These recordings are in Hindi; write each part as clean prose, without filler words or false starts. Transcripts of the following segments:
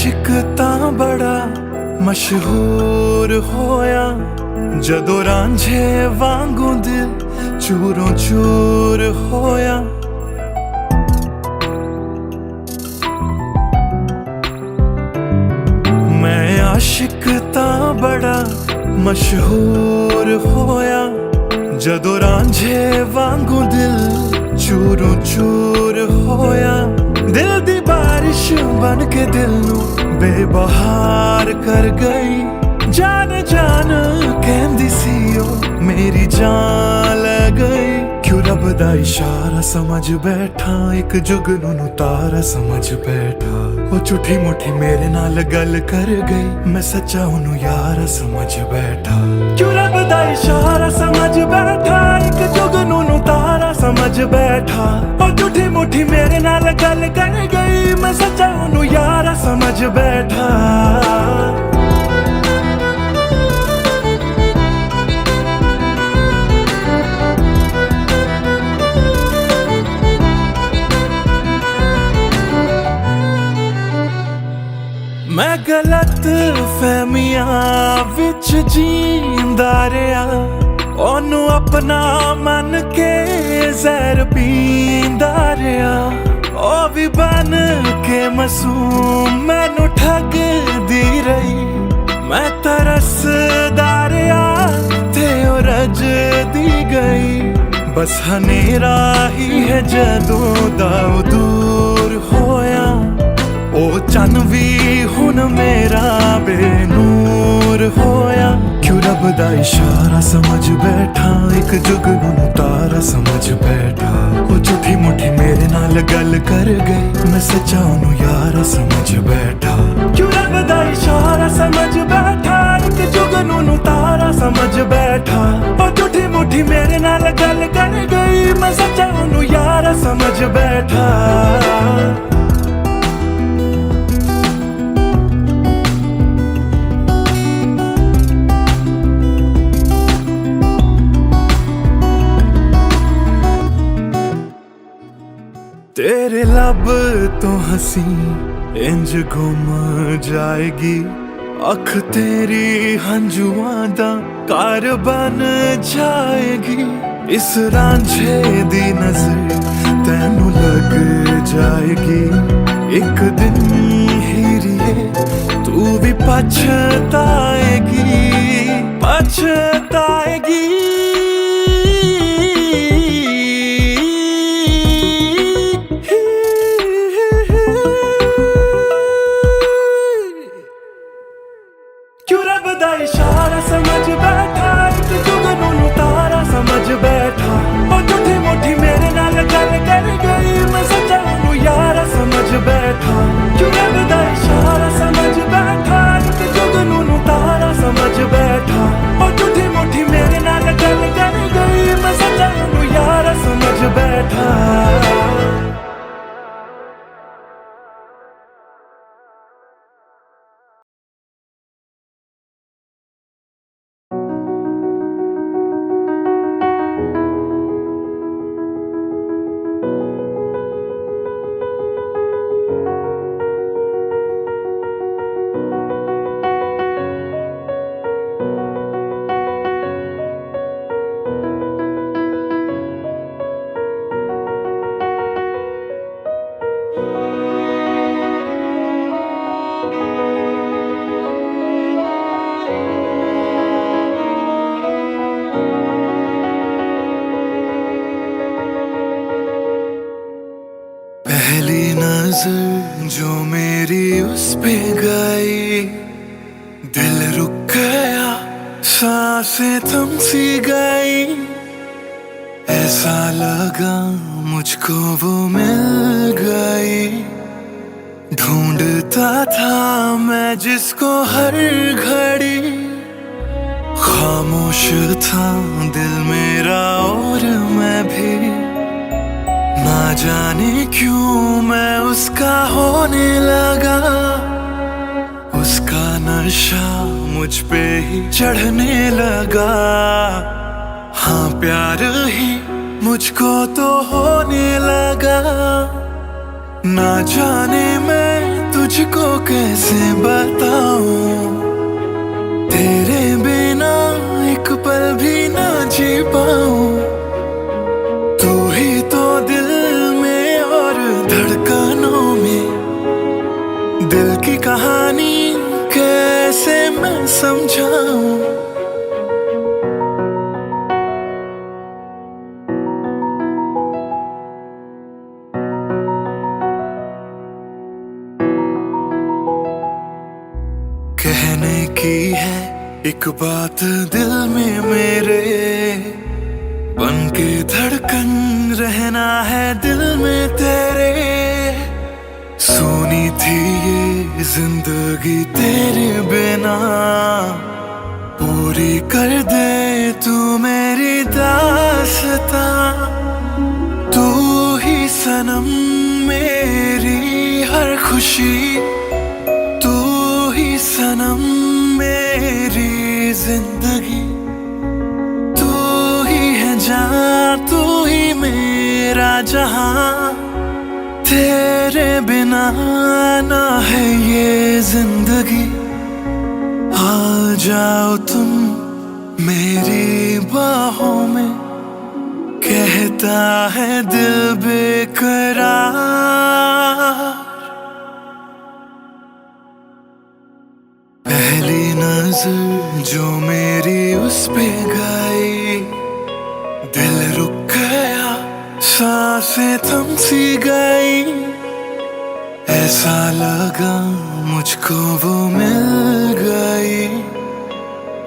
आशिक तां बड़ा मशहूर होया, जदों रांझे वांगू दिल चूरों चूर होया। मैं आशिक तां बड़ा मशहूर होया, जदों रांझे वांगू दिल चूरों चूर होया। दिल दी बारिश बन के दिल नू बेबहार कर गई। जान जान कहंदी सी ओ मेरी जान ले गई। क्यों रब दा इशारा समझ बैठा, एक जुगनू तारा समझ बैठा। वो झूठी मुठी मेरे नाल गल कर गई, मैं सच्चा ओनू यार समझ बैठा। क्यों रब दा इशारा समझ बैठा, एक जुगनू तारा समझ बैठा। वो झूठी मुठी मेरे नाल गल कर गई, मैं सच्चा ओनू यार समझ बैठा। मैं गलत फहमियां विच जींदा रहा, ओनू अपना मन के जहर पींदा रहा। ओ भी बन के मासूम मैनू ठगदी रही। मैं तरसदा रहा ते ओ रजदी गई। बस हनेरा ही है जदों दा दूर होया। ओ चन भी हुन मेरा बेनूर होया। क्यों रब दा इशारा समझ बैठा, एक जुगनू तारा समझ बैठा। ओ झूठी मुठी मेरे नाल गल कर गई, मैं सच्चा ओनू यार समझ बैठा। क्यों रब दा इशारा समझ बैठा, एक जुगनू तारा समझ बैठा। ओ झूठी मुठी मेरे नाल गल कर गई, मैं सच्चा ओनू यार समझ बैठा। तेरे लब तो हंसी इंज गुम जाएगी, अख तेरी हंजुआं दा कार बन जाएगी। इस रांझे दी नजर तैनू लग जाएगी। एक दिन हीरिए तू भी पछताएगी, पछताएगी। क्यों रब दा इशारा समझ बैठा, एक जुगनू तारा समझ बैठा। ओ झूठी मुठी मेरे नाल गल कर गई, मैं सच्चा ओनू यार समझ बैठा। क्यों रब दा इशारा समझ बैठा, एक जुगनू तारा समझ बैठा। ओ झूठी मुठी मेरे नाल गल कर गई, मैं सच्चा ओनू यार समझ बैठा। पहली नजर जो मेरी उस पे गई, दिल रुक गया, सांसें थम सी गई। ऐसा लगा मुझको वो मिल गई। ढूंढता था मैं जिसको हर घड़ी, खामोश था दिल मेरा और मैं भी। ना जाने क्यों मैं उसका होने लगा, उसका नशा मुझ पे ही चढ़ने लगा। हाँ प्यार ही मुझको तो होने लगा। ना जाने मैं तुझको कैसे बताऊं, तेरे बिना एक पल भी ना जी पाऊं। तू ही तो दिल में और धड़कनों में, दिल की कहानी कैसे मैं समझाऊं। कहने की है एक बात दिल में मेरे, बन के धड़कन रहना है दिल में तेरे। सुनी थी ये जिंदगी तेरे बिना, पूरी कर दे तू मेरी दास्तां। तू ही सनम मेरी हर खुशी, सनम मेरी जिंदगी। तू ही है जान, तू ही मेरा जहां, तेरे बिना ना है ये जिंदगी। आ जाओ तुम मेरी बाहों में, कहता है दिल बेकरार। पहली नजर जो मेरी उस पे गई, दिल रुक गया, सांसें थम सी गई। ऐसा लगा मुझको वो मिल गई,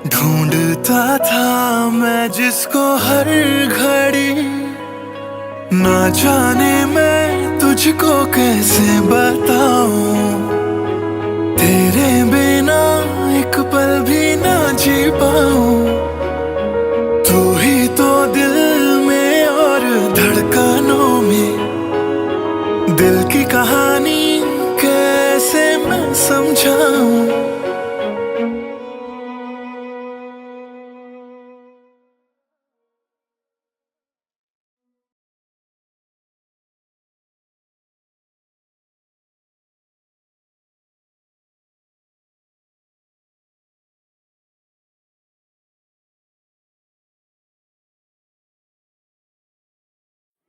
ढूंढता था मैं जिसको हर घड़ी। ना जाने मैं तुझको कैसे बताऊं, तेरे बिना एक पल भी ना जी पाऊं। तू ही तो दिल में और धड़कनों में, दिल की कहानी कैसे मैं समझाऊं।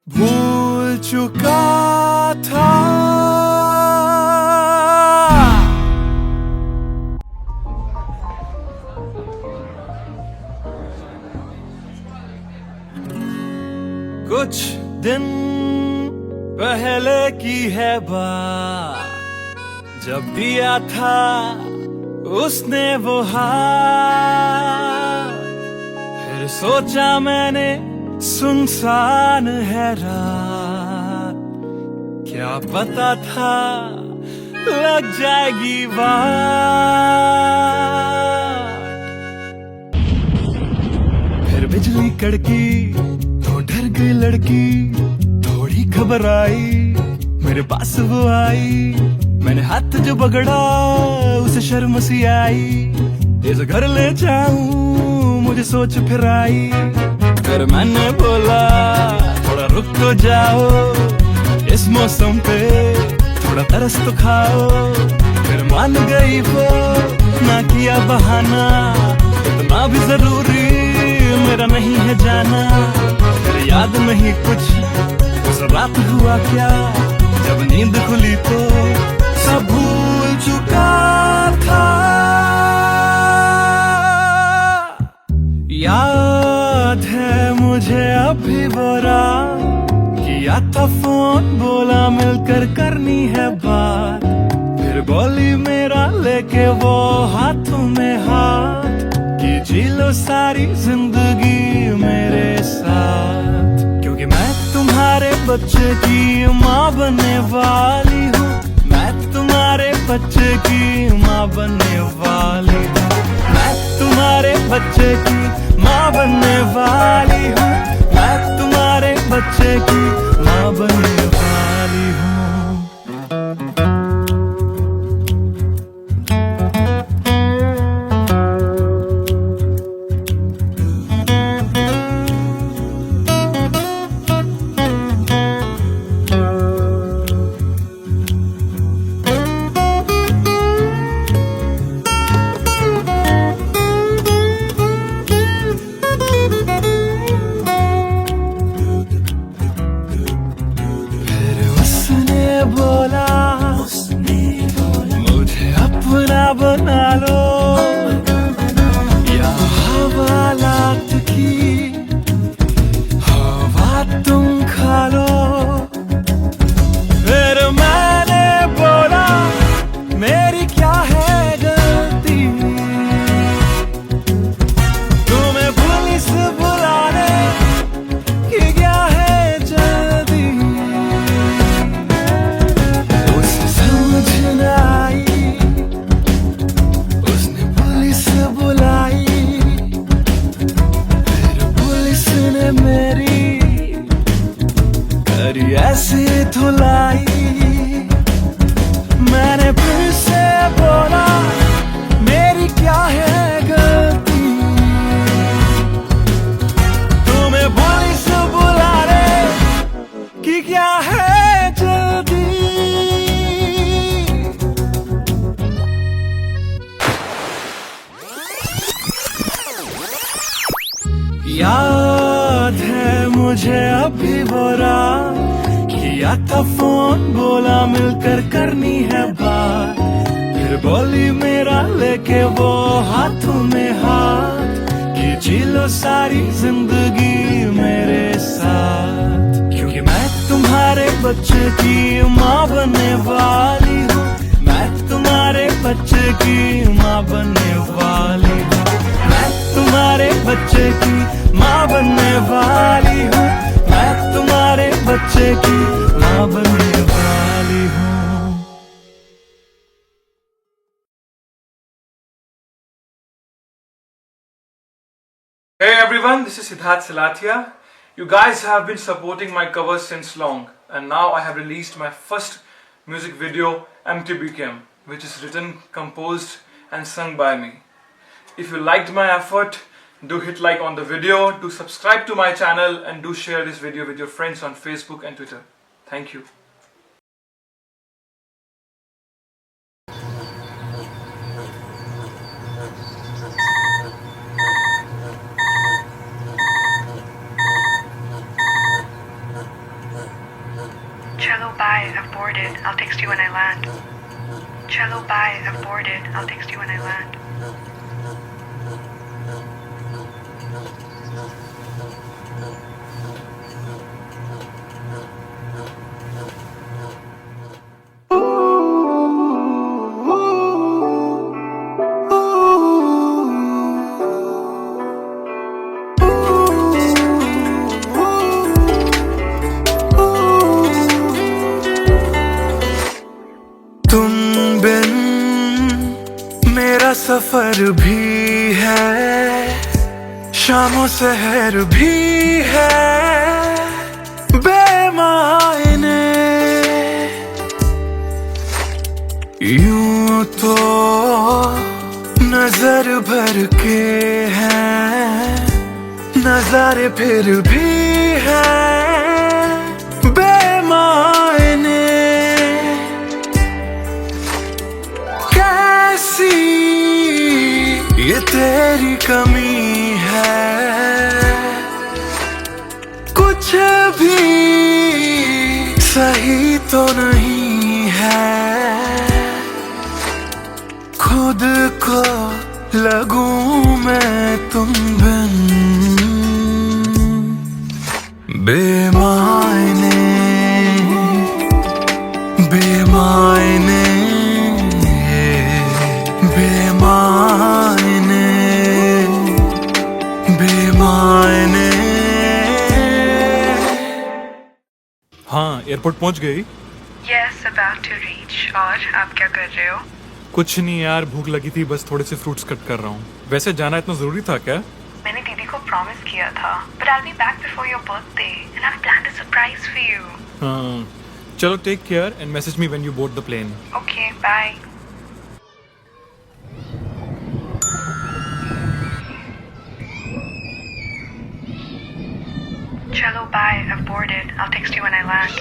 भूल चुका था कुछ दिन पहले की है बात, जब दिया था उसने वो हाथ। फिर सोचा मैंने सुनसान है रात, क्या पता था लग जाएगी बात। फिर बिजली कड़की तो डर गई लड़की, थोड़ी घबराई मेरे पास वो आई। मैंने हाथ जो पकड़ा उसे शर्म सी आई, इस घर ले जाऊं मुझे सोच फिर आई। फिर मैंने बोला थोड़ा रुक तो जाओ, इस मौसम पे थोड़ा तरस तो खाओ। फिर मान गई वो, ना किया बहाना, इतना भी जरूरी मेरा नहीं है जाना। फिर याद नहीं कुछ उस रात हुआ क्या, जब नींद खुली तो सब भूल चुका था। याद है मुझे अभी वो रात, किया था फोन बोला मिलकर करनी है बात। फिर बोली मेरा लेके वो हाथों में हाथ, कि जी लो सारी जिंदगी मेरे साथ। क्योंकि मैं तुम्हारे बच्चे की माँ बनने वाली हूँ, मैं तुम्हारे बच्चे की माँ बनने वाली हूँ। मैं तुम्हारे बच्चे की माँ बनने वाली हूँ, मैं तुम्हारे बच्चे की माँ बनने वाली हूँ। ऐसी धुलाई। मैंने फिर से बोला मेरी क्या है गलती, तुम्हें पुलिस बुला रहे कि क्या है जल्दी। याद है मुझे अभी वो रात, किया था फोन बोला मिलकर करनी है बात, फिर बोली मेरा लेके वो हाथों में हाथ कि जी लो सारी जिंदगी मेरे साथ। क्योंकि मैं तुम्हारे बच्चे की माँ बनने वाली हूँ, मैं तुम्हारे बच्चे की माँ बनने वाली हूँ, मैं तुम्हारे बच्चे की माँ बनने वाली हूँ, मैं तुम्हारे बच्चे की माँ बनने वाली हूँ। Hey everyone, this is Siddharth Silathia. You guys have been supporting my covers since long, and now I have released my first music video, MTBKM, which is written, composed and sung by me. If you liked my effort, do hit like on the video, do subscribe to my channel, and do share this video with your friends on Facebook and Twitter. Thank you. Cello, bye, I've boarded. I'll text you when I land. Cello, bye, I've boarded. I'll text you when I land. तुम बिन मेरा सफर भी है, शामों सहर भी है बेमायने। यूं तो नजर भर के हैं, नजारे फिर भी हैं बेमायने। कैसी ये तेरी कमी है, कुछ भी सही तो नहीं है, खुद को लगूं मैं तुम बिन बेमायने बेमायने बेमायने बेमायने। हाँ, एयरपोर्ट पहुंच गई? Yes, about to reach. और आप क्या कर रहे हो? कुछ नहीं यार, भूख लगी थी, बस थोड़े से फ्रूट्स कट कर रहा हूँ। वैसे जाना इतना जरूरी था क्या? मैंने दीदी को प्रॉमिस किया था, but I'll be back before your birthday and I've planned a surprise for you. हाँ, चलो take care and message me when you board the plane. Okay, bye. Cello, bye, I've boarded. I'll text you when I land.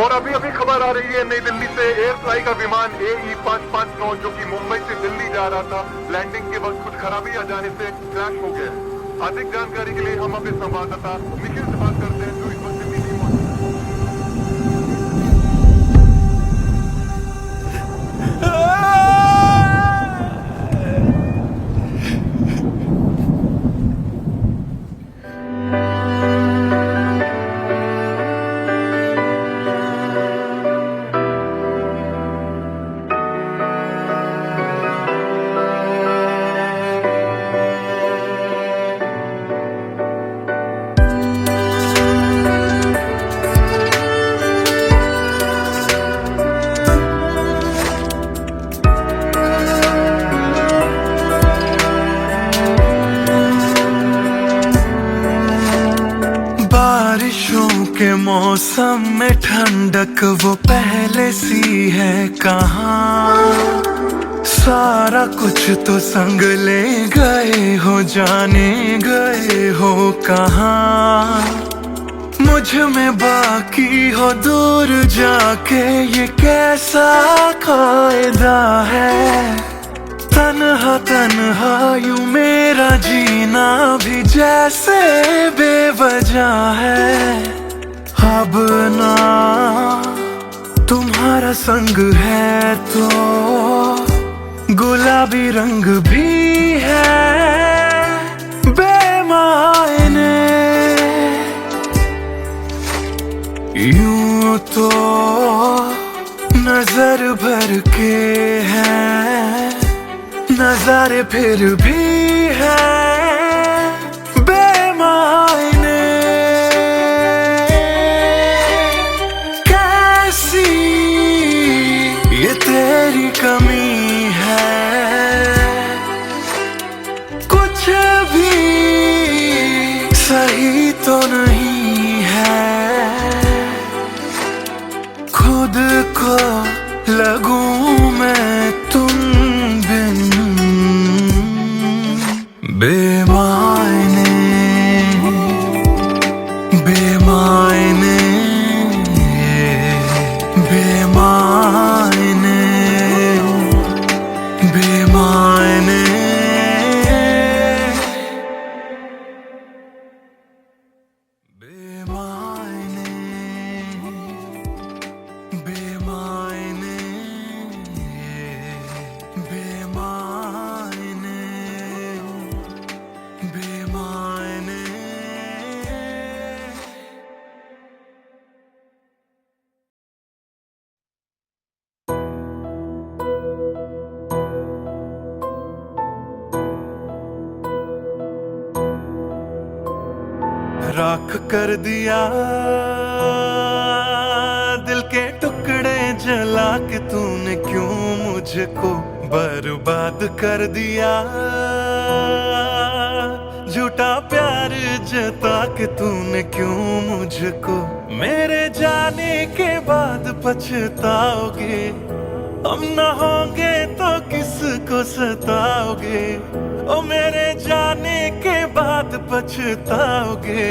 और अभी अभी खबर आ रही है नई दिल्ली से, एयर फ्लाई का विमान AE 559 जो कि मुंबई से दिल्ली जा रहा था, लैंडिंग के वक्त कुछ खराबी आ जाने से क्रैश हो गया। अधिक जानकारी के लिए हम अपने संवाददाता निखिल से बात करते हैं जो इस वक्त दिल्ली में मौजूद के मौसम में ठंडक वो पहले सी है कहाँ। सारा कुछ तो संग ले गए हो, जाने गए हो कहाँ। मुझ में बाकी हो दूर जाके, ये कैसा कायदा है। तन्हा तन्हा यूं मेरा जीना भी जैसे बेवजह है। अब ना तुम्हारा संग है तो गुलाबी रंग भी है बेमायने। यूं तो नजर भर के हैं नजारे, फिर भी है बेमायने। कैसी ये तेरी कमी है, कुछ भी सही तो नहीं है। खुद को लगूं मैं तुम बिन बेमायने बेमायने बेमायने बेमायने। राख कर दिया दिल के टुकड़े जला के तूने, क्यों मुझको बर्बाद कर दिया। झूठा प्यार जता के तूने, क्यों मुझको मेरे जाने के बाद पछताओगे। हम न होंगे तो किसको सताओगे, ओ मेरे जाने के बाद पछताओगे।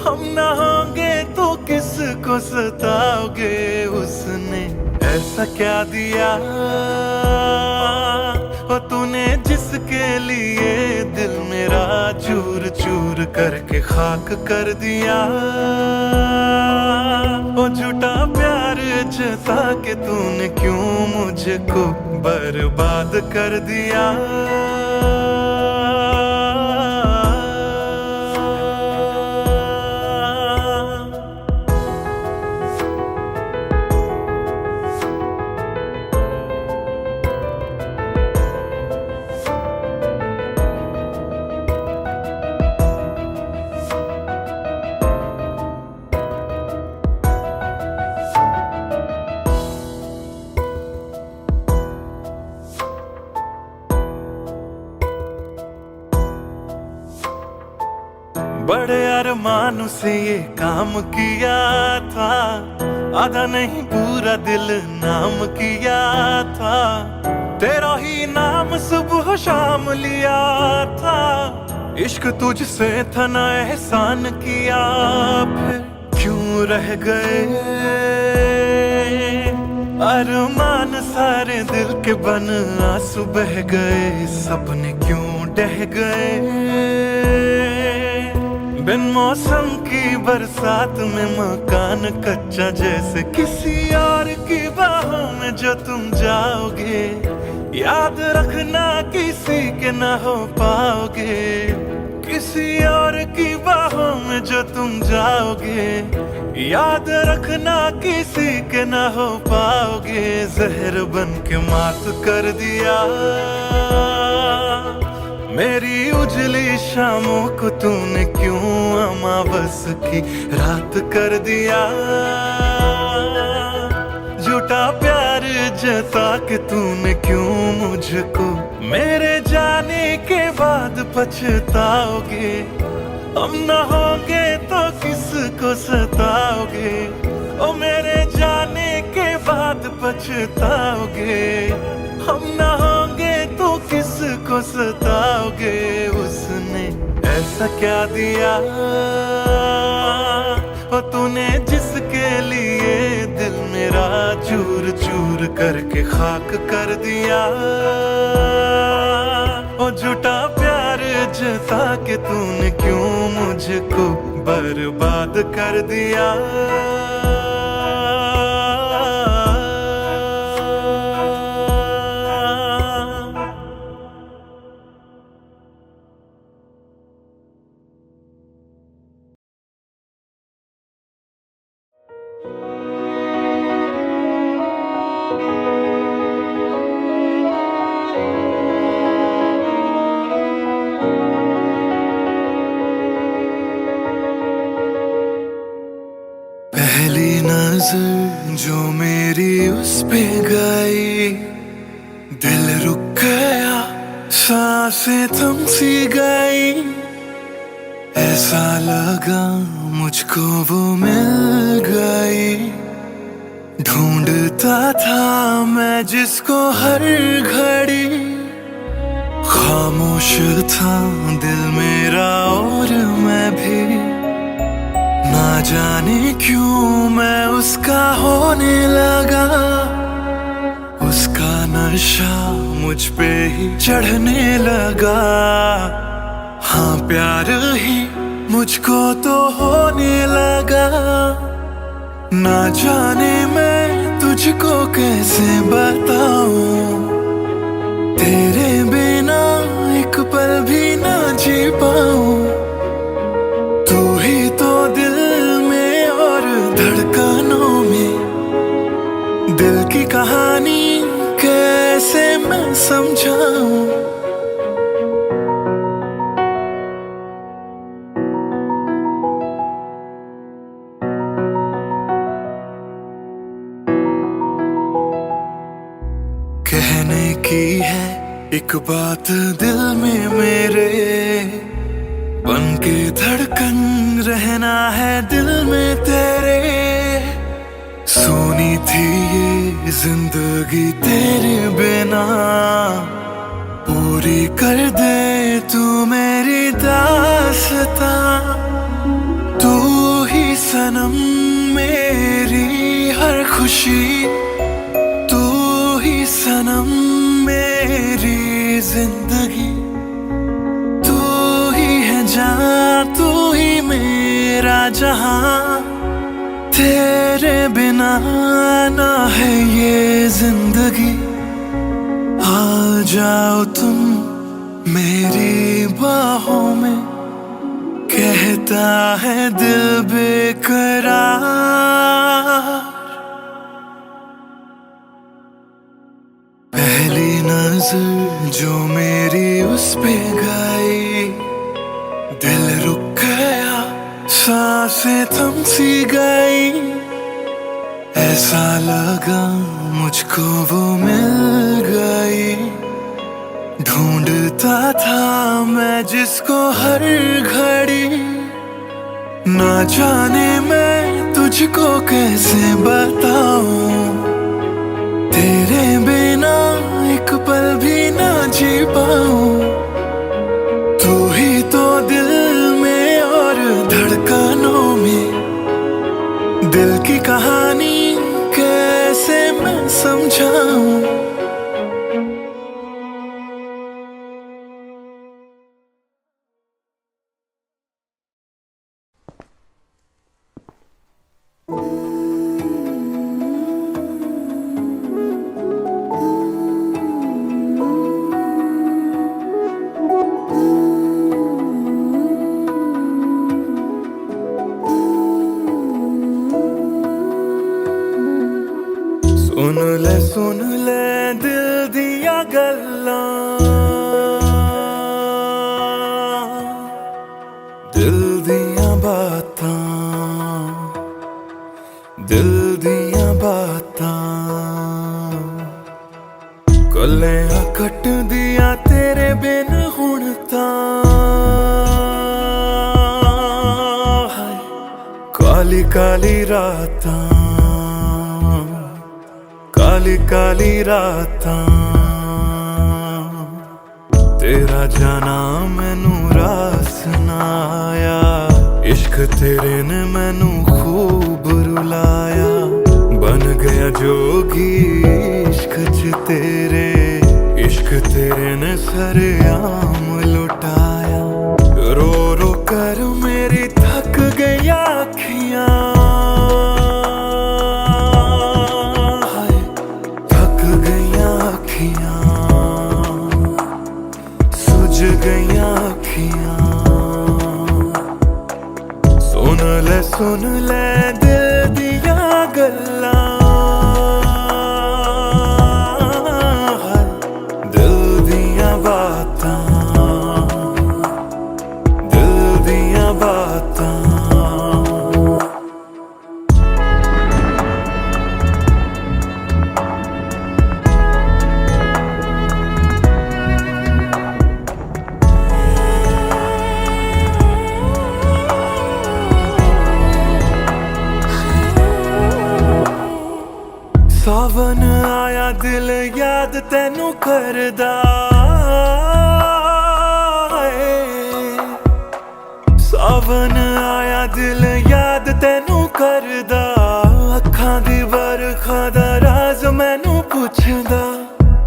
हम न होंगे तो किसको सताओगे। उसने ऐसा क्या दिया ओ तूने, जिसके लिए दिल मेरा चूर चूर करके खाक कर दिया। ओ झूठा प्यार जता के तूने, क्यों मुझको बर्बाद कर दिया। बड़े अरमान से ये काम किया था, आधा नहीं पूरा दिल नाम किया था। तेरा ही नाम सुबह शाम लिया था। इश्क तुझसे था ना एहसान किया, फिर क्यों रह गए अरमान सारे दिल के बन आंसू बह गए। सपने क्यों ढह गए बिन मौसम की बरसात में, मकान कच्चा जैसे किसी और की बाहों में जो तुम जाओगे। याद रखना किसी के ना हो पाओगे, किसी और की बाहों में जो तुम जाओगे। याद रखना किसी के ना हो पाओगे। जहर बन के मात कर दिया मेरी उजली शामों को तूने, क्यों अमावस की रात कर दिया। झूठा प्यार जता के तूने, क्यों मुझको मेरे जाने के बाद पछताओगे। हम न होंगे तो किस किसको सताओगे, ओ मेरे जाने के बाद पछताओगे। हम ना होंगे तो किसको सताओगे, उसने ऐसा क्या दिया ओ तूने जिसके लिए दिल मेरा चूर चूर करके खाक कर दिया। ओ झूठा प्यार जता के तूने क्यों मुझको बर्बाद कर दिया। पहली नजर जो मेरी उस पे गई, दिल रुक गया, सांसें थम सी गई। ऐसा लगा मुझको वो मिल गई, ढूंढता था मैं जिसको हर घड़ी। खामोश था दिल मेरा और मैं भी, ना जाने क्यों मैं उसका होने लगा। उसका नशा मुझ पे ही चढ़ने लगा, हाँ प्यार ही मुझको तो होने लगा। ना जाने मैं तुझको कैसे बताऊं, तेरे बिना एक पल भी ना जी पाऊं। तू ही तो दिल में और धड़कनों में, दिल की कहानी कैसे मैं समझाऊं। कहने की है एक बात दिल में मेरे, बन के धड़कन रहना है दिल में तेरे। सोनी थी ये जिंदगी तेरे बिना, पूरी कर दे तू मेरी दास्तां। तू ही सनम मेरी हर खुशी, तू ही सनम मेरी जिंदगी। तू ही है जहां, तू ही मेरा जहां, तेरे बिना ना है ये जिंदगी। आ जाओ तुम मेरी बाहों में, कहता है दिल बेकरार। पहली नजर जो मेरी उस पे गई, दिल रुक गया, सांसें थम सी गई। ऐसा लगा मुझको वो मिल गई, ढूंढता था मैं जिसको हर घड़ी। ना जाने मैं तुझको कैसे बताऊं, तेरे बिना एक पल भी ना जी पाऊं। तू ही तो दिल में और धड़कनों में, दिल की कहानी कैसे मैं समझाऊं। सुन ले दिल दिया गल्लां, दिल दिया बातां, दिल दिया बातां। कलियां कट दिया तेरे बिन हुण तां, काली काली रातां, काली काली रातां, तेरा जाना मैनू रास ना आया। इश्क तेरे ने मैनू खूब रुलाया, बन गया जोगी इश्क च तेरे। इश्क तेरे ने सरेआम लुटाया। रो रो कर मेरी थक गई आँखियाँ, हाय थक गई आँखियाँ, सुझ गई आँखियाँ। सुन ले दिल दिया गल्लां, दिल दिया बातां, दिल दिया बातां। सावन आया दिल याद तैनू करदा है। सावन आया दिल याद तैनू करदा, अखां दी बरखा दा राज मैनू पुछदा।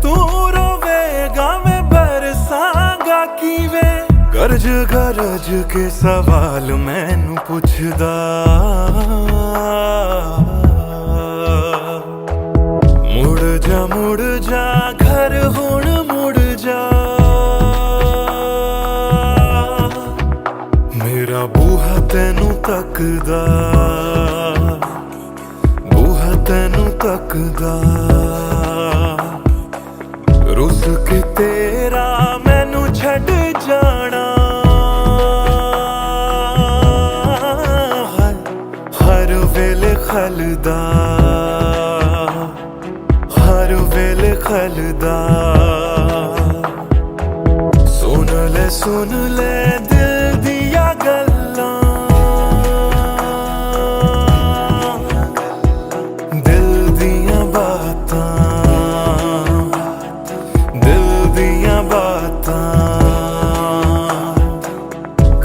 तू रोवेगा मैं बरसांगा किवें, गरज गरज के सवाल मैनू पुछदा। मुड़ जा घर हुण मुड़ जा, मेरा बूहा तैनू तकदा, बूहा तैनू तकदा। रुस के तेरा मैनू छड़ जाना, हर वेले खलदा, हर वेले खलदा। सुन ले दिल दिया गल्लां, दिल दिया बातां, दिल दिया बातां।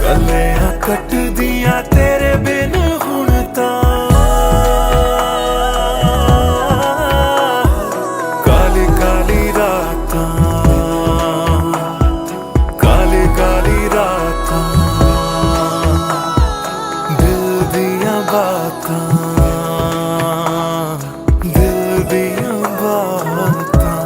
गल्लियां कट दिया तेरे बिन हुण तां, काली काली रातां, काली काली रातां, दिल दिया बातां, दिल दिया बातां।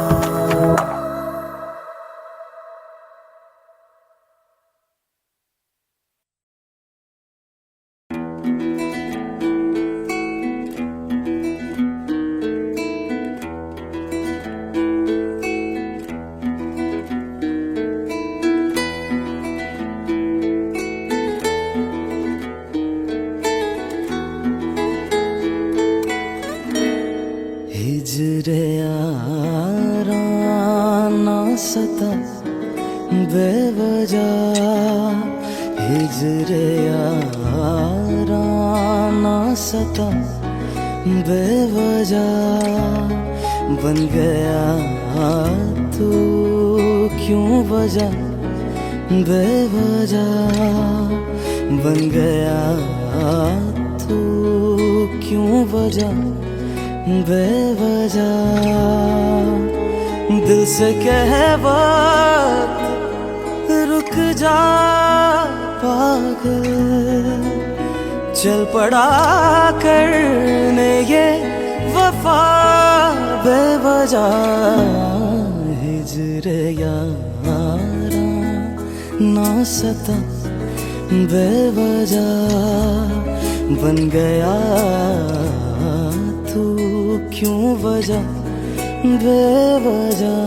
हिजरे यारा ना सता बेवजह, हिजरे यारा ना सता बेवजह। बन गया तू क्यों वजह, बेवजह बन गया तू क्यों वजह, बेवजह। दिल से कह वक्त रुक जा पागल, चल पड़ा करने ये वफा बेवजह। हिजरे यारा ना सता बेवजह, बन गया तू क्यों वजह, बेवजह।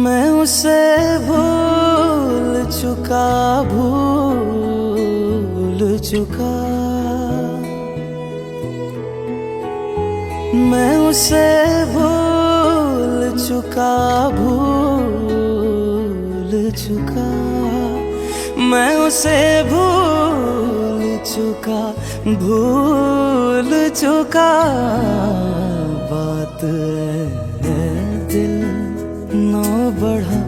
मैं उसे चुका, मैं उसे भूल चुका, भूल चुका, मैं उसे भूल चुका, भूल चुका। बात है दिल ना बढ़ा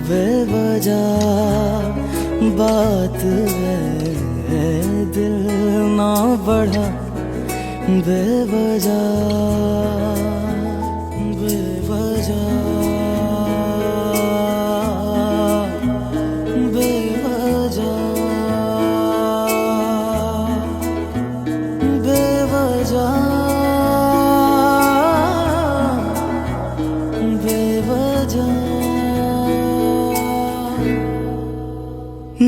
बेवजह, बात है दिल ना बढ़ा बेवजह, बेवजह, बेवजह, बेवजह, बेवजह।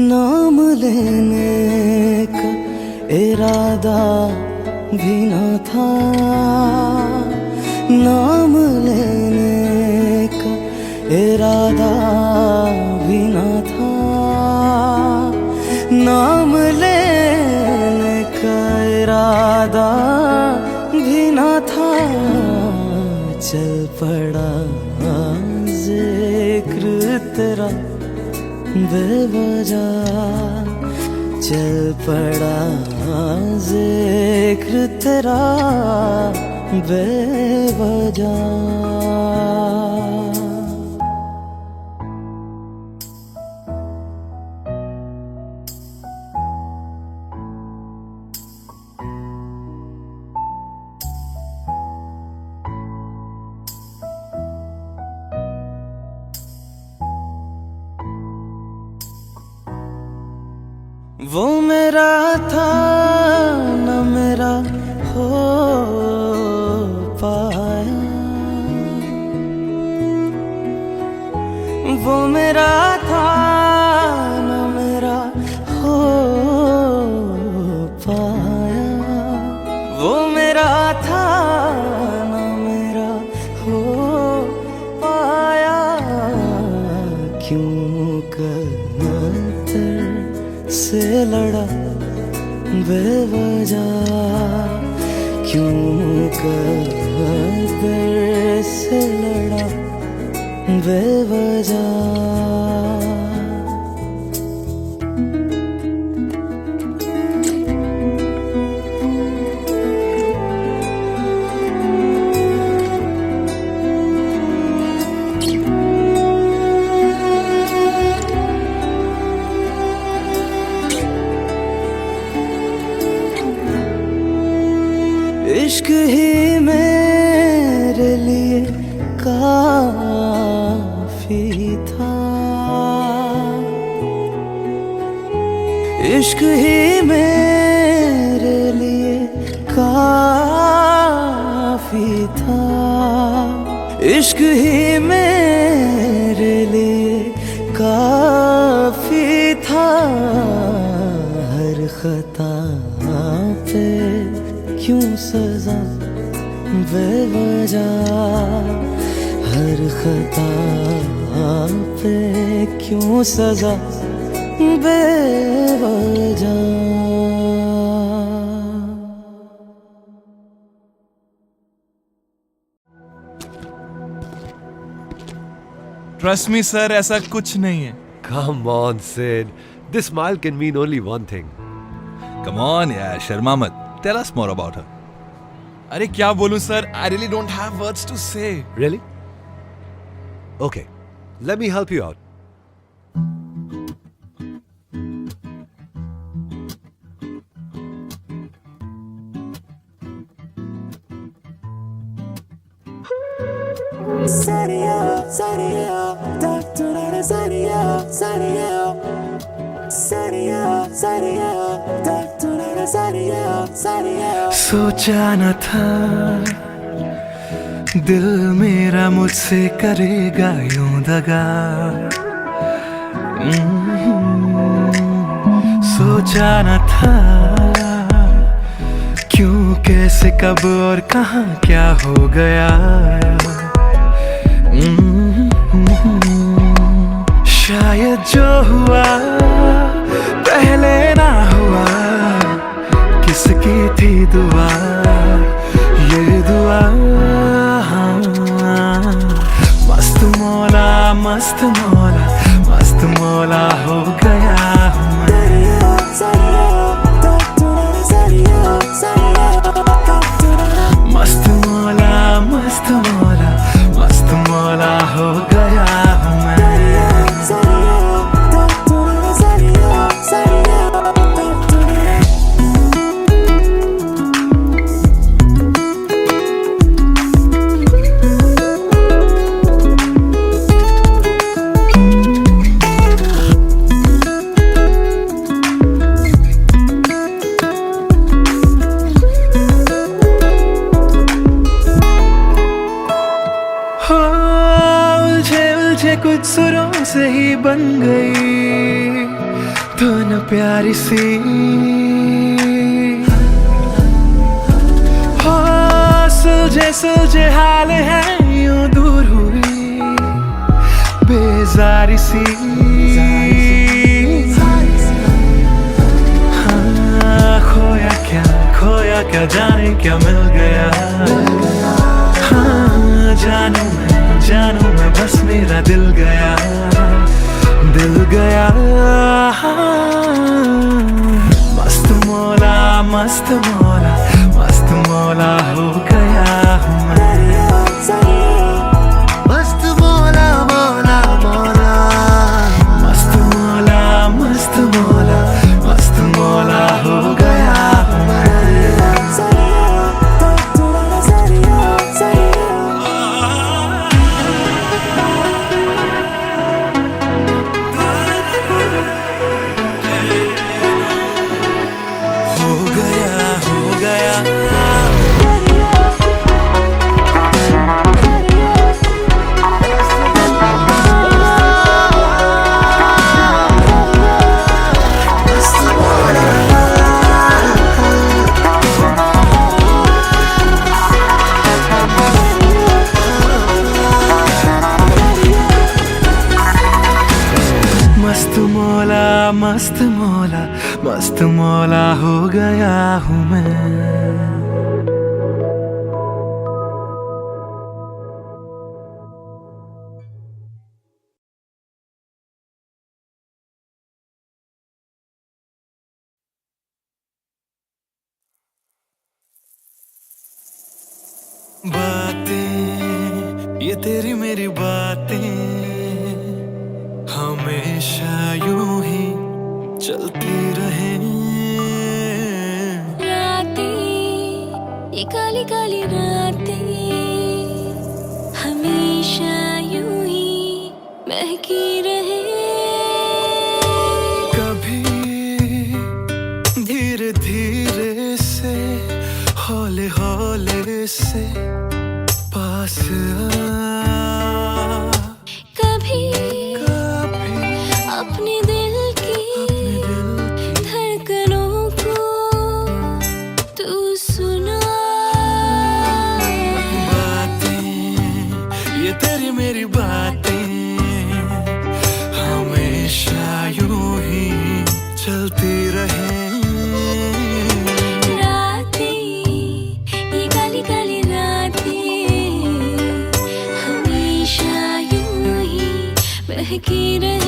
नाम लेने का इरादा भी न था, नाम लेने का इरादा भी न था, नाम लेने का इरादा भी न था। चल पड़ा जिक्र तेरा बेवजह, चल पड़ा जिक्र तेरा बेवजह। वो मेरा था न मेरा हो पाया, वो मेरा था न मेरा हो पाया, वो मेरा था न मेरा हो पाया। क्यों से लड़ा बेवजह, क्यों कदर से लड़ा बेवजह। इश्क ही मेरे लिए काफी था, इश्क ही मेरे लिए काफी था, इश्क ही मेरे लिए काफी था। हर खता पे क्यों सजा बेवजह, हर खता पे क्यों सजा बेवजह। ट्रस्ट मी सर, ऐसा कुछ नहीं है। Come on, Sid. This smile can mean only one thing. Come on यार, शर्मा मत। Tell us more about her. अरे क्या बोलूं sir, I really don't have words to say. Really? Okay, let me help you out. सोचा न था दिल मेरा मुझसे करेगा यूं दगा, सोचा न था क्यों, कैसे, कब और कहां क्या हो गया। शायद जो हुआ पहले ना हुआ, किसकी थी दुआ, ये दुआ। मस्त मौला मस्त मौला मस्त मौला हो गया हूँ मैं। मस्त मौला मस्त मौला मस्त मौला हो गया हूँ मैं। कुछ सुरों से ही बन गई धुन प्यारी सी, हो सुलझे सुलझे हाल है यूं दूर हुई बेजारी सी। हाँ, खोया क्या जाने क्या मिल गया। हाँ, जानू मैं बस मेरा दिल गया। मस्त मौला मस्त मौला मस्त मौला हो गया हूँ मैं। मस्त मौला मौला मौला मस्त मौला मस्त मौला मस्त मौला हो गया हूँ मैं। मस्त मौला मस्त मौला मस्त मौला हो गया हूँ मैं। बातें ये तेरी मेरी बातें हमेशा यूं ही चलती रहे। रातें ये काली काली रातें हमेशा यूं ही महकी रहे। कभी धीरे धीरे से हौले हौले से पास आ। कभी अपने दिल की धड़कनों को तू सुना। बातें ये तेरी मेरी बातें हमेशा यूं ही चलती रहे। रातें ये काली काली रातें हमेशा यूं ही महकी रहे।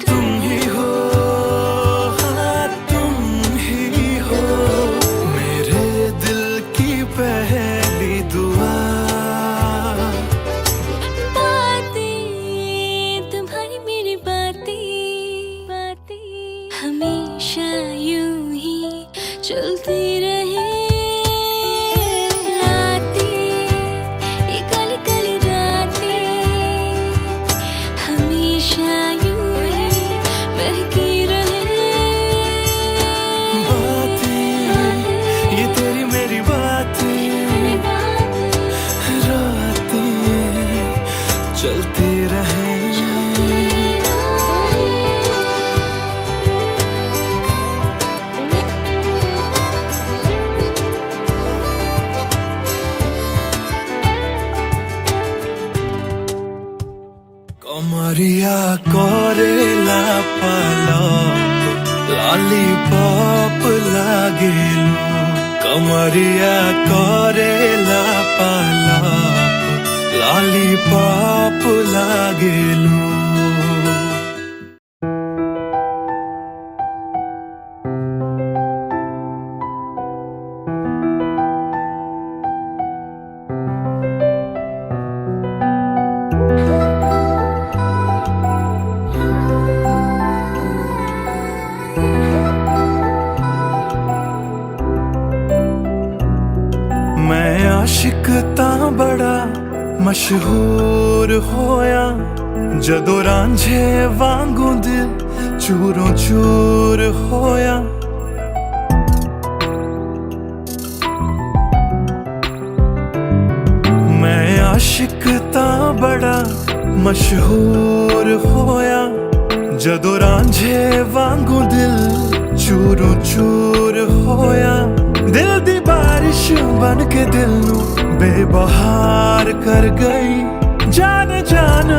तुम ही हो चलती रहे रातें, ये काली काली रातें हमेशा यूं ही बहकी रहे। बातें ये तेरी मेरी बातें, रातें चलती रहे। कमरिया करेला पलक लॉलीपॉप लागेलू, कमरिया करेला पलक लॉलीपॉप लागेलू। मैं आशिक तां बड़ा मशहूर होया, जदों रांझे वांगू दिल चूरों चूर होया। मैं आशिक तां बड़ा मशहूर होया, जदों रांझे वांगू दिल चूरों चूर होया। दिल दी बारिश बन के दिल नू बेबहार कर गई, जान जान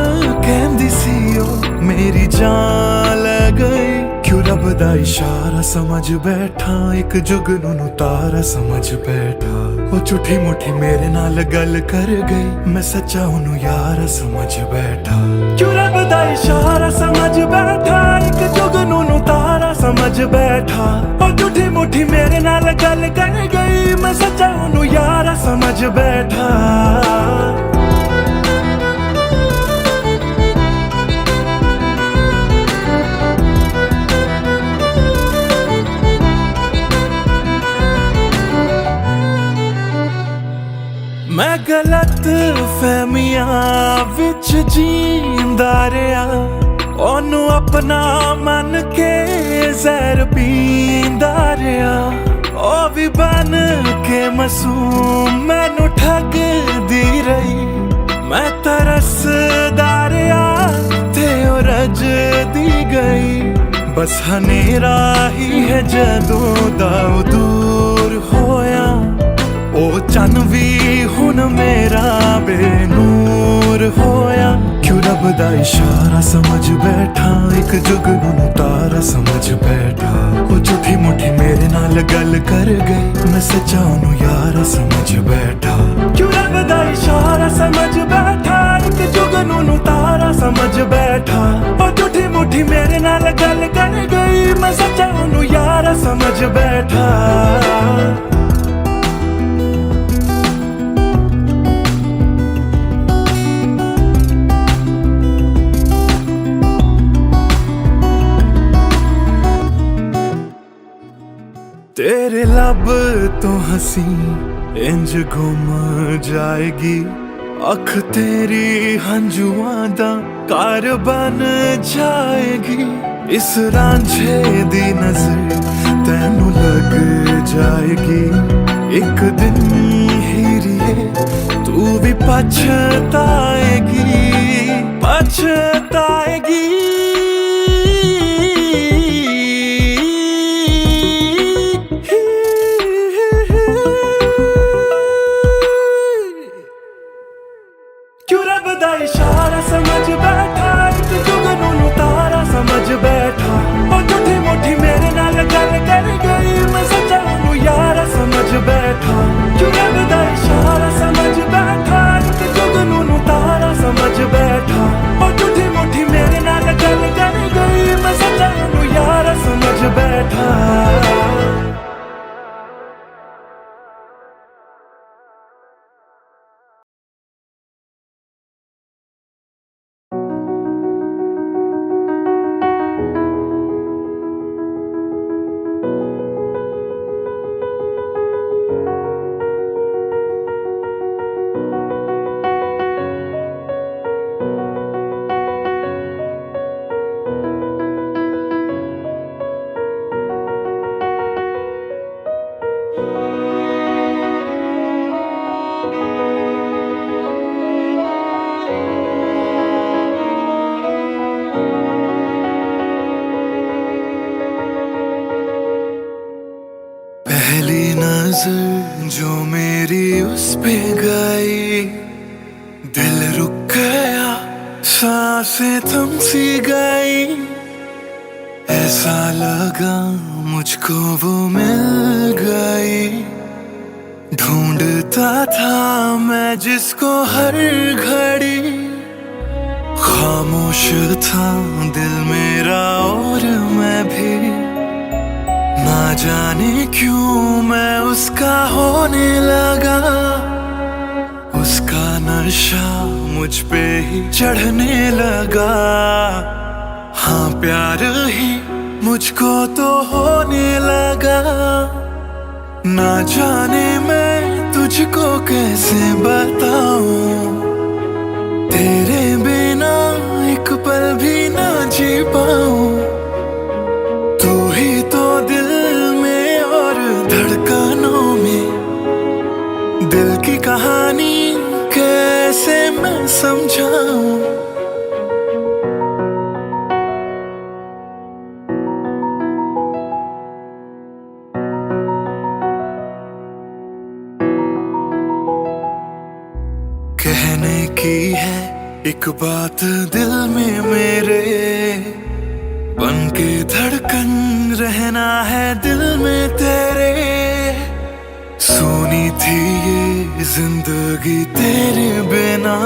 कहंदी सी ओ मेरी जान ले गई। क्यों रब दा इशारा समझ बैठा, एक जुगनू नू तारा समझ बैठा। वो झूठी मुठी मेरे नाल गल कर गई, मैं सच्चा ओनू यार समझ बैठा। क्यों रब दा इशारा समझ बैठा, एक जुगनू नू तारा समझ बैठा। वो झूठी मुठी मेरे नाल गल कर गई, मैं सच्चा ओनू यार समझ बैठा। मैं गलत फहमियां विच जींदा रहा, ओनू अपना मन के जहर पींदा रहा। ओ भी बन के मासूम मैनू ठगदी रही, मैं तरसदा रहा ते ओ रजदी गई। बस हनेरा ही है जदों दा ओ दूर होया, ओ चन भी हुन मेरा बेनूर होया। क्यों रब दा इशारा समझ बैठा, एक जुगनू नू तारा समझ बैठा। ओ झूठी मुठी मेरे नाल गल कर गई, मैं सच्चा ओनू यार समझ बैठा। क्यों रब दा इशारा समझ बैठा, एक जुगनू नू तारा समझ बैठा। ओ झूठी मुठी मेरे नाल गल कर गई, मैं सच्चा ओनू यार समझ बैठा। तेरे लब तो हंसी इंज गुम जाएगी, अख तेरी हंजुआं दा घर बन जाएगी। इस रांझे दी नजर तैनू लग जाएगी, एक दिन हीरिए तू भी पछताएगी पछताएगी। इशारा समझ बैठा, एक जुगनू नू तारा समझ बैठा। ओ झूठी मुठी मेरे नाल गल कर गई, मैं सच्चा ओनू यार समझ बैठा। क्यों रब दा इशारा समझ बैठा, एक जुगनू नू तारा समझ बैठा। ओ झूठी पहली नजर जो मेरी उस पे गई, दिल रुक गया, सांसें थम सी गई। ऐसा लगा मुझको वो मिल गई, ढूंढता था मैं जिसको हर घड़ी। खामोश था दिल मेरा और मैं भी, ना जाने क्यों मैं उसका होने लगा। उसका नशा मुझ पे ही चढ़ने लगा। हाँ प्यार ही मुझको तो होने लगा। ना जाने मैं तुझको कैसे बताऊं, तेरे बिना एक पल भी ना जी पाऊं। तू ही तो दिल में और धड़कनों में, दिल की कहानी कैसे मैं समझाऊं। कहने की है एक बात दिल में मेरे, बन के धड़कन रहना है दिल में तेरे। सुनी थी ये जिंदगी तेरे बिना,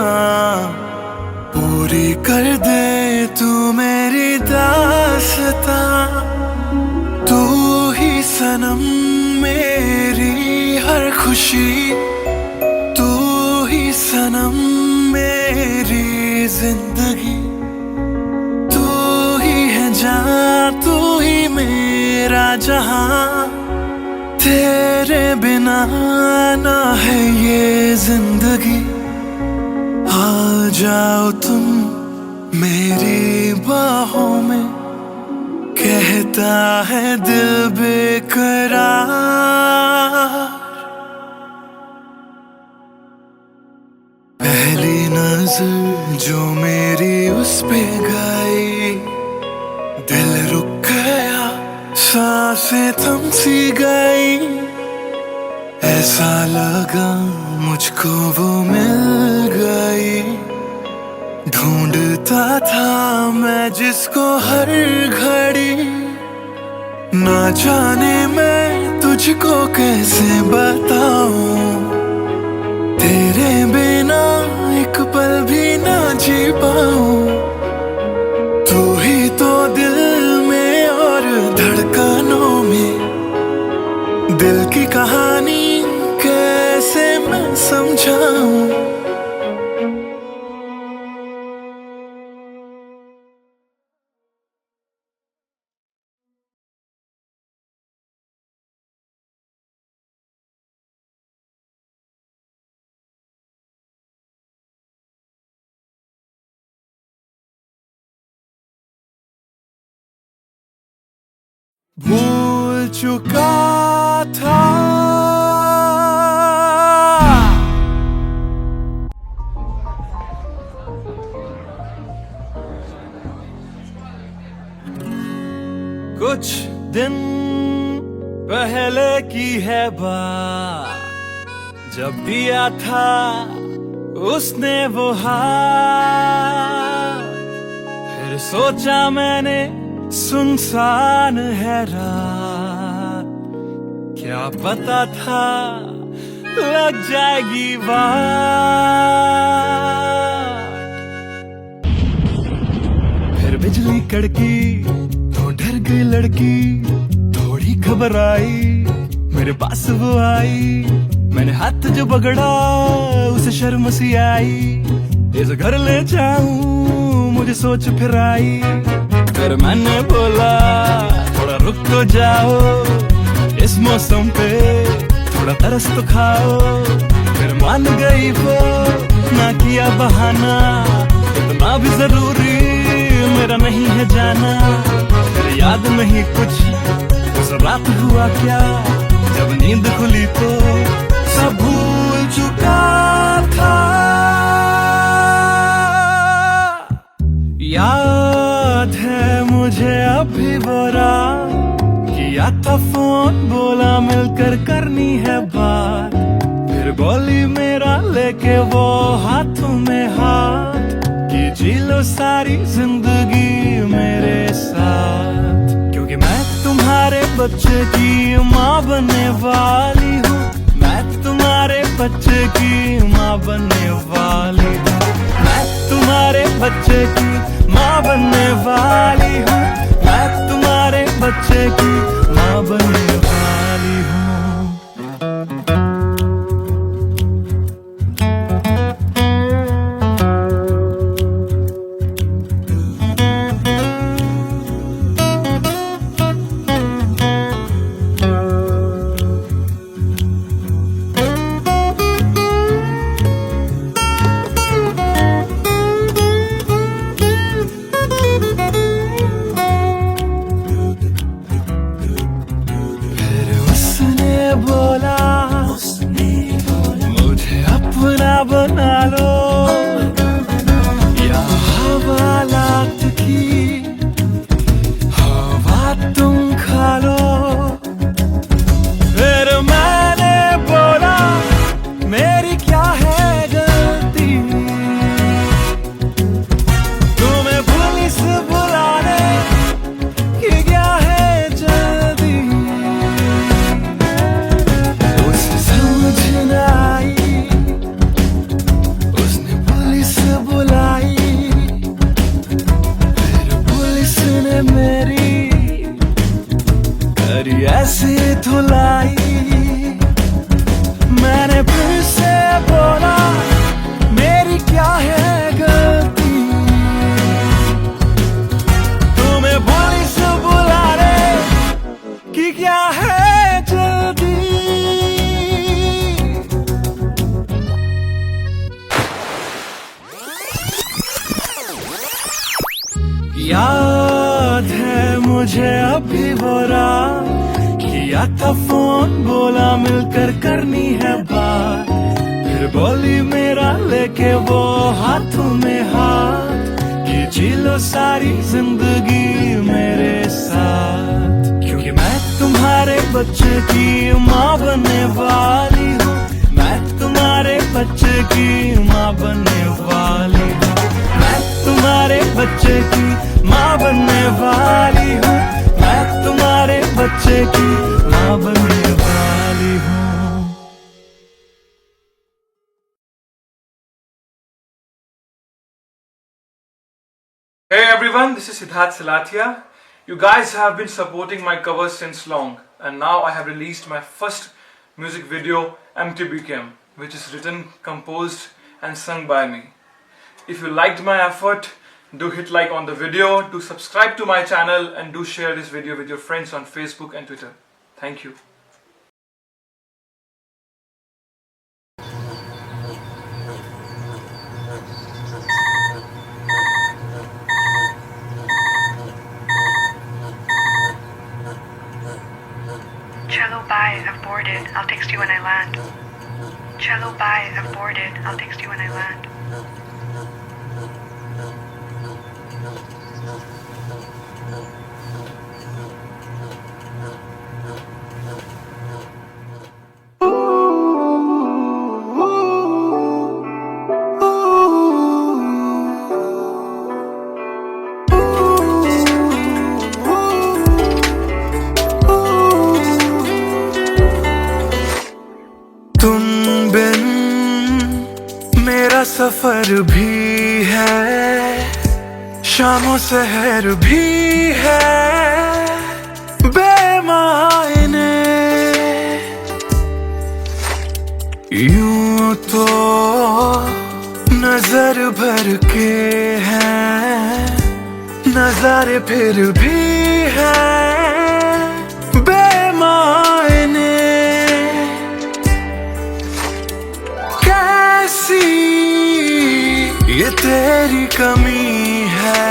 पूरी कर दे तू मेरी दास्तां। तू ही सनम मेरी हर खुशी, तू ही सनम मेरी जिंदगी। तू ही है जान, तू ही मेरा जहां। तेरे बिना ना है ये जिंदगी। आ जाओ तुम मेरी बाहों में, कहता है दिल बेकरार। पहली नजर जो मेरी उस पे गई, दिल रुक गया, सांसें थम सी गई। ऐसा लगा मुझको वो मिल गई, ढूंढता था मैं जिसको हर घड़ी। ना जाने मैं तुझको कैसे बताऊं, तेरे बिना एक पल भी ना जी पाऊं। तू ही तो दिल में और धड़कनों में, दिल की कहानी कैसे मैं समझाऊं। भूल चुका था कुछ दिन पहले की है बात, जब दिया था उसने वो हाथ। फिर सोचा मैंने सुनसान है रात, क्या पता था लग जाएगी बात। फिर बिजली कड़की तो डर गई लड़की, थोड़ी घबराई मेरे पास वो आई। मैंने हाथ जो पकड़ा उसे शर्म सी आई, इस घर ले जाऊं मुझे सोच फिर आई। फिर मैंने बोला थोड़ा रुक तो जाओ, इस मौसम पे थोड़ा तरस तो खाओ। फिर मान गई वो, ना किया बहाना, इतना भी जरूरी मेरा नहीं है जाना। फिर याद नहीं कुछ उस रात हुआ क्या, जब नींद खुली मिलकर करनी है बात। फिर बोली मेरा लेके वो हाथों में हाथ कि जी लो सारी जिंदगी मेरे साथ, क्योंकि मैं तुम्हारे बच्चे की माँ बनने वाली हूँ। मैं तुम्हारे बच्चे की माँ बनने वाली हूँ। मैं तुम्हारे बच्चे की माँ बनने वाली हूँ। मैं तुम्हारे बच्चे की माँ बनने वाली हूँ। मुझे अपना बना लो या हवालात की हवा तुम खा लो। फिर मैंने बोला मेरी क्या है गलती, तुम्हें पुलिस बुलाने की क्या है जल्दी। उसने पुलिस बुलाई, फिर पुलिस ने मेरी करी ऐसी धुलाई। मैंने फिर से बोला मेरी क्या है गलती, तुम्हें पुलिस बुलाने की क्या है जल्दी। याद है मुझे अभी वो रात, किया था फोन बोला मिलकर करनी है बात। फिर बोली मेरा लेके वो हाथों में हाथ कि जी लो सारी जिंदगी मेरे साथ, क्योंकि मैं तुम्हारे बच्चे की माँ बनने वाली हूँ। मैं तुम्हारे बच्चे की माँ बनने वाली हूँ। मैं तुम्हारे बच्चे की माँ बनने वाली हूँ। मैं तुम्हारे बच्चे की माँ बनने वाली हूँ। Hey everyone, this is Siddharth Silathia. You guys have been supporting my covers since long, and now I have released my first music video, MTBKM, which is written, composed and sung by me. If you liked my effort, do hit like on the video, do subscribe to my channel, and do share this video with your friends on Facebook and Twitter. Thank you. Cello, bye, I've boarded. I'll text you when I land. Cello, bye, I've boarded. I'll text you when I land. तुम बिन मेरा सफर भी है, शामों सहर भी है बेमायने। यूं तो नजर भर के हैं नजारे, फिर भी है बेमायने। कैसी ये तेरी कमी है,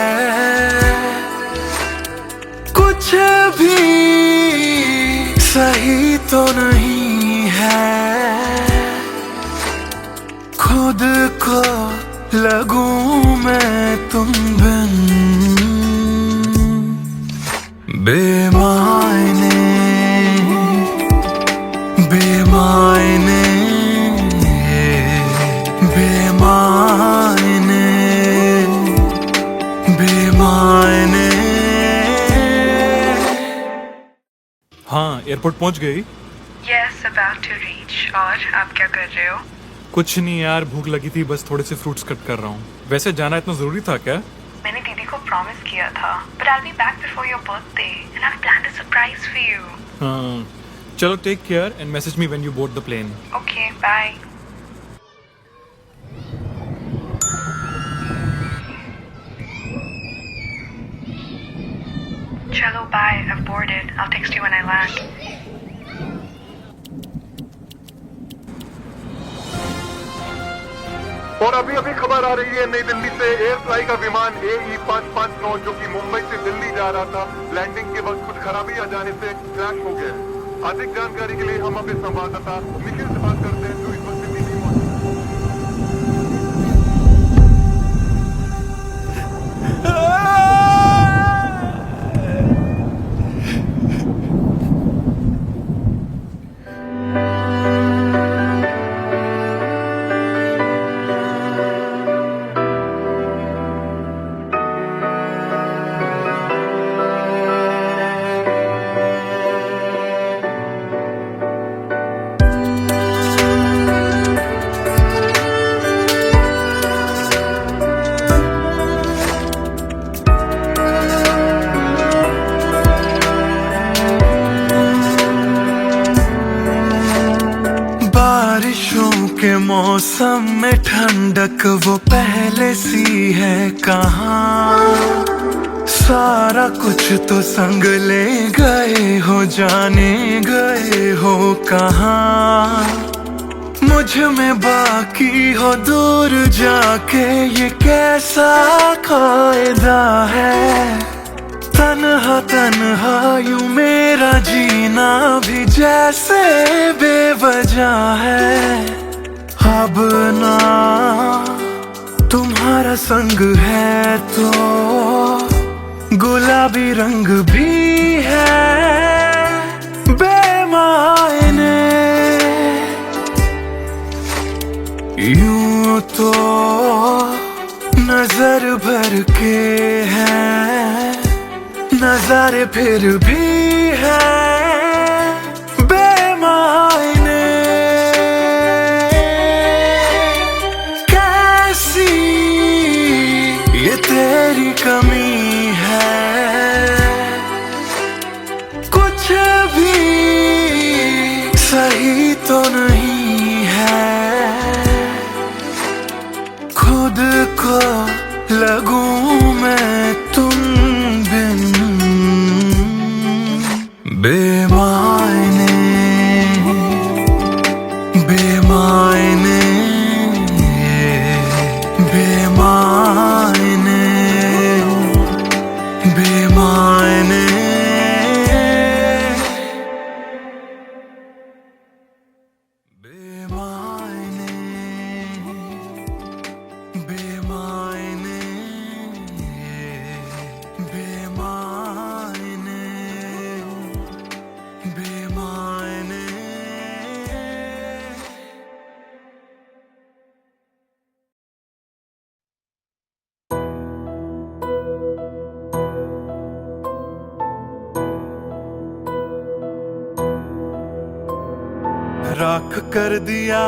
कुछ भी सही तो नहीं है। खुद को लगूं मैं तुम बिन बेमायने। एयरपोर्ट पहुंच गई? Yes, about to reach. और आप क्या कर रहे हो? कुछ नहीं यार, भूख लगी थी, बस थोड़े से फ्रूट्स कट कर रहा हूँ। वैसे जाना इतना जरूरी था क्या? मैंने दीदी को प्रॉमिस किया था, but I'll be back before your birthday, and I've planned a surprise for you. हाँ, चलो take care and message me when you board the plane. Okay, bye. Chalo, bye. I've boarded. I'll text you when I land. और अभी अभी खबर आ रही है नई दिल्ली से एयर फ्लाई का विमान AE 559 जो कि मुंबई से दिल्ली जा रहा था, लैंडिंग के वक्त कुछ खराबी आ जाने से क्रैश हो गया। अधिक जानकारी के लिए हम अपने संवाददाता निखिल से बात करते हैं जो इस वक्त दिल्ली में मौजूद बारिशों के मौसम में ठंडक वो पहले सी है कहाँ। सारा कुछ तो संग ले गए हो, जाने गए हो कहाँ। मुझ में बाकी हो दूर जाके, ये कैसा कायदा है। तन्हा तन्हा यूं मेरा जीना भी जैसे बेवजह है। अब ना तुम्हारा संग है तो गुलाबी रंग भी है बेमायने। यूं तो नजर भर के हैं, नजारे फिर भी है बेमायने। कैसी ये तेरी कमी है, कुछ भी सही तो नहीं है। खुद को लगूं मैं तुम बिन बेमायने, बेमायने, बेमायने, बेमायने। बेमायने, बेमायने, बेमायने, बेमायने। राख कर दिया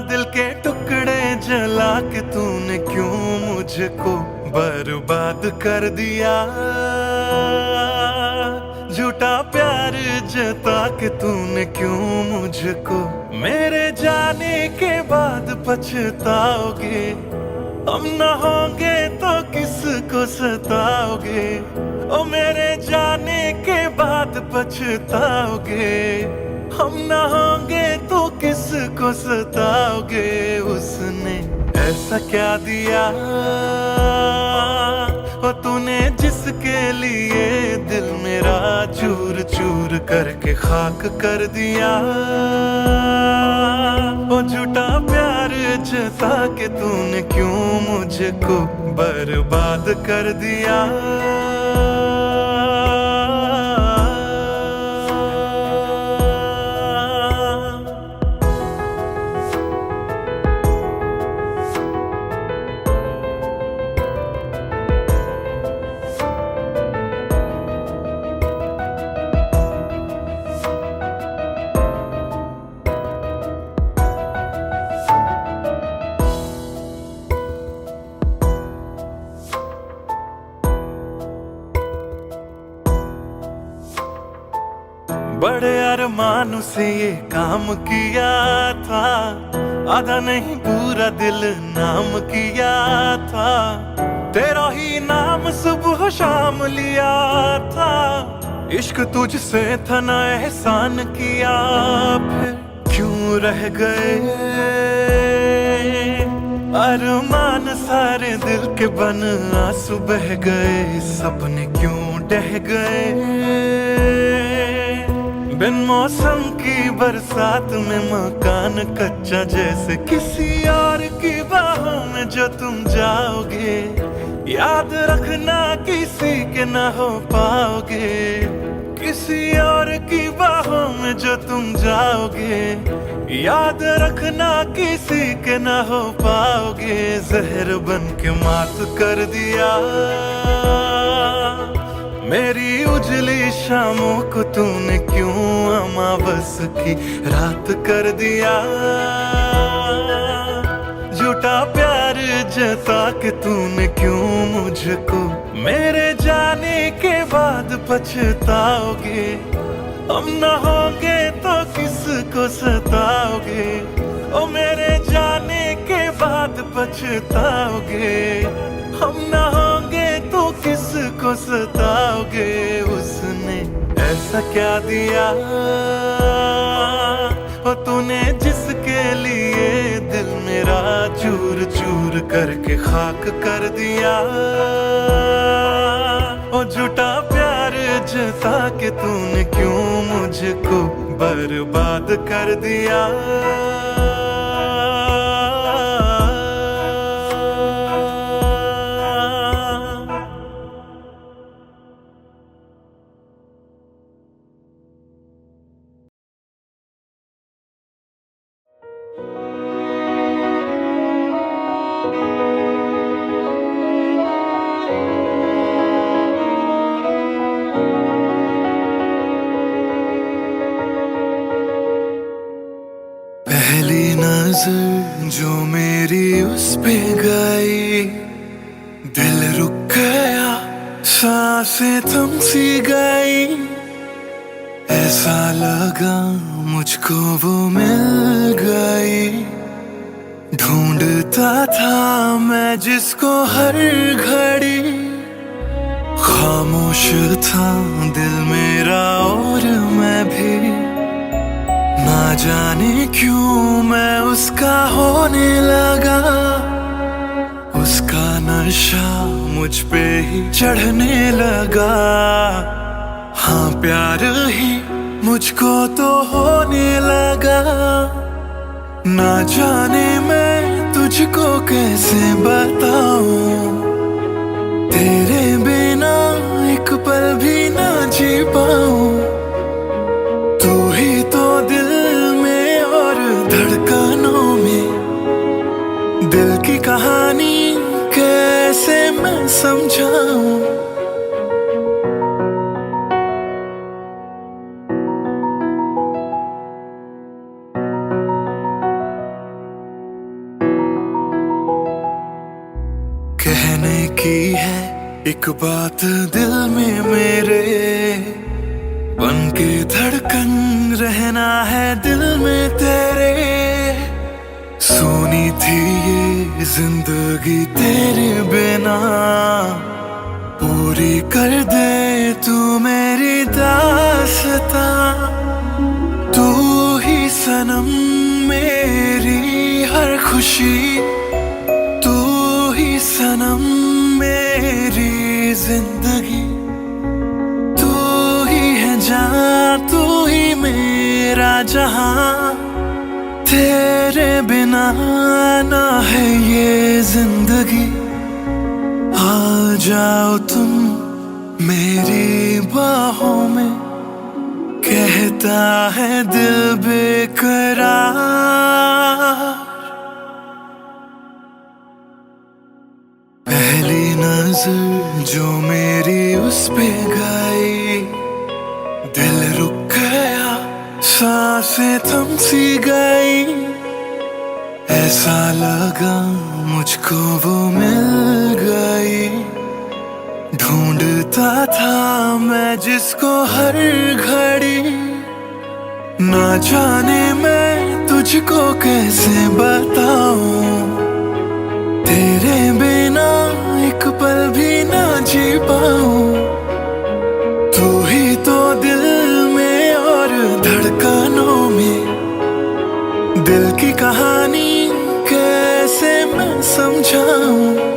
दिल के टुकड़े जला के तूने, क्यों मुझको बर्बाद कर दिया। झूठा प्यार जता के तूने, क्यों मुझको मेरे जाने के बाद पछताओगे। हम न होंगे तो किसको सताओगे, ओ मेरे जाने के बाद पछताओगे। हम न होंगे तो किसको सताओगे। उसने ऐसा क्या दिया ओ तूने, जिसके लिए दिल मेरा चूर चूर करके खाक कर दिया। ओ झूठा प्यार जता के तूने, क्यों मुझको बर्बाद कर दिया। बड़े अरमानों से ये काम किया था, आधा नहीं पूरा दिल नाम किया था। तेरा ही नाम सुबह शाम लिया था, इश्क तुझसे था ना एहसान किया। फिर क्यों रह गए अरमान सारे दिल के बन, आंसू बह गए सपने क्यों ढह गए। बिन मौसम की बरसात में मकान कच्चा, जैसे किसी और की बाहों में जो तुम जाओगे। याद रखना किसी के ना हो पाओगे, किसी और की बाहों में जो तुम जाओगे। याद रखना किसी के ना हो पाओगे। जहर बन के मात कर दिया मेरी उजली शामों को तूने, क्यों अमावस की रात कर दिया। झूठा प्यार जता के तूने क्यों मुझको, मेरे जाने के बाद पछताओगे। हम न होंगे तो किसको सताओगे, ओ मेरे जाने के बाद पछताओगे। हम न होंगे तो किसको सताओगे। उसने ऐसा क्या दिया ओ तूने, जिसके लिए दिल मेरा चूर चूर करके खाक कर दिया। ओ झूठा प्यार जता के तूने क्यों मुझको बर्बाद कर दिया। पहली नजर जो मेरी उस पे गई, दिल रुक गया सांसें थम सी गई। ऐसा लगा मुझको वो मिल गई, ढूंढता था मैं जिसको हर घड़ी। खामोश था दिल मेरा और मैं भी, ना जाने क्यों मैं उसका होने लगा। उसका नशा मुझ पे ही चढ़ने लगा। हाँ प्यार ही मुझको तो होने लगा। ना जाने मैं तुझको कैसे बताऊं, तेरे बिना एक पल भी ना जी पाऊं। तू ही तो दिल में और धड़कनों में, दिल की कहानी कैसे मैं समझाऊं। कहने की है एक बात दिल में मेरे, बन के धड़कन रहना है दिल में तेरे। सोनी थी ये जिंदगी तेरे बिना, पूरी कर दे तू मेरी दास्तां। तू ही सनम मेरी हर खुशी, तू ही सनम मेरी जिंदगी। तू ही है जान, तू ही मेरा जहां। तेरे बिना ना है ये जिंदगी। आ जाओ तुम मेरी बाहों में, कहता है दिल बेकरार। पहली नजर जो मेरी उस पे गई, दिल रुक गया सांसें थम सी गई। ऐसा लगा मुझको वो मिल गई, ढूंढता था मैं जिसको हर घड़ी। ना जाने मैं तुझको कैसे बताऊं, तेरे बिना एक पल भी ना जी पाऊं। तू ही तो दिल में और धड़कनों में, दिल की कहानी कैसे मैं समझाऊं।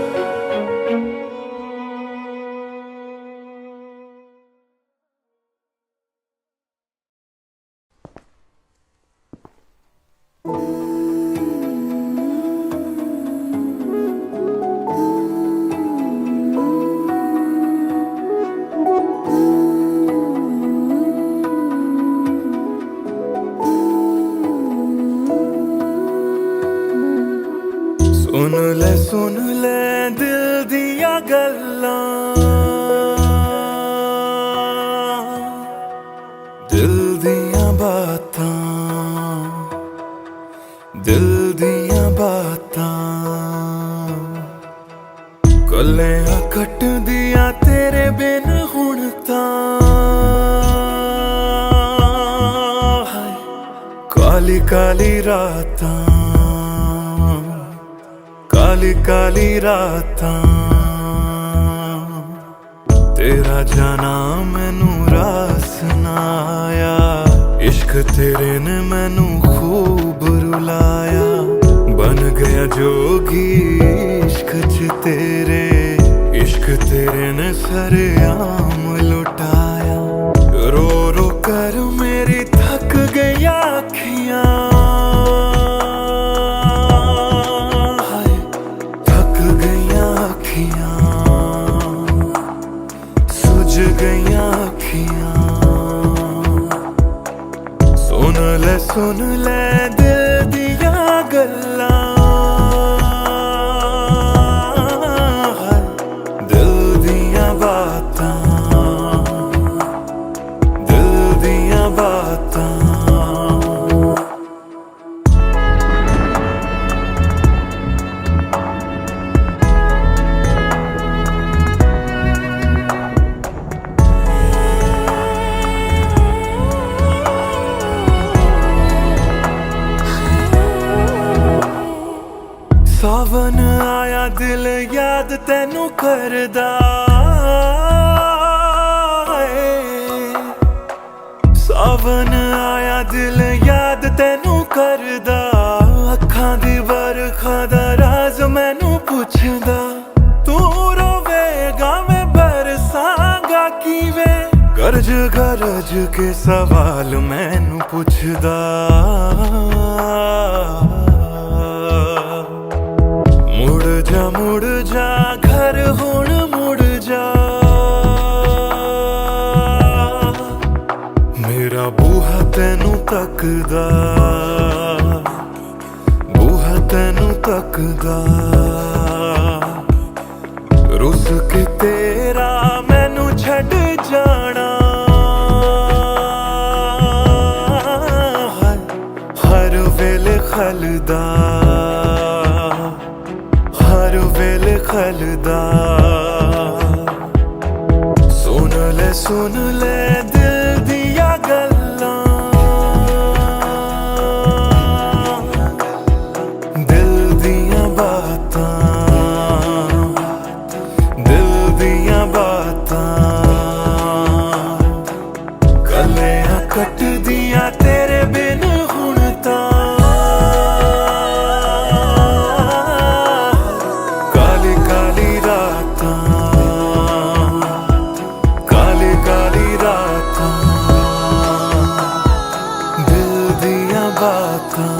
सुन ले दिल दिया गल्लां, दिल दिया बातां, दिल दिया बातां। कलियां कट दिया तेरे बिन हुण तां, काली काली रातां, काली काली रातां। तेरा जाना मैनू रास ना आया, इश्क तेरे ने मैनू खूब रुलाया। बन गया जोगी इश्क च तेरे, इश्क तेरे ने सरेआम लुटाया। रो रो कर मेरी थक गई अखियां, सुझ गईयां अखियां। सुन ले दिल दिया गल्लां, दिल दिया बातां, दिल दिया बातां। सावन आया दिल याद तैनू करदा है, सावन आया दिल याद तैनू करदा। अखां दी बरखा दा राज मैनू पुछदा, तू रोवेगा मैं बरसांगा किवें। गरज गरज के सवाल मैनू पुछदा, मुड़ जा घर हुण मुड़ जा। मेरा बूहा तैनू तकदा, बूहा तैनू तकदा। रुस के तेरा मैनू छड़ जाना, हर वेले खलदा, हर वेले खलदा। सुन ले दिल दिया गल्लां, दिल दिया बातां, दिल दिया बातां। कलियां कट दिया तेरे बिन हुण तां, काली काली रातां, काली काली रातां। दिल दिया बातां।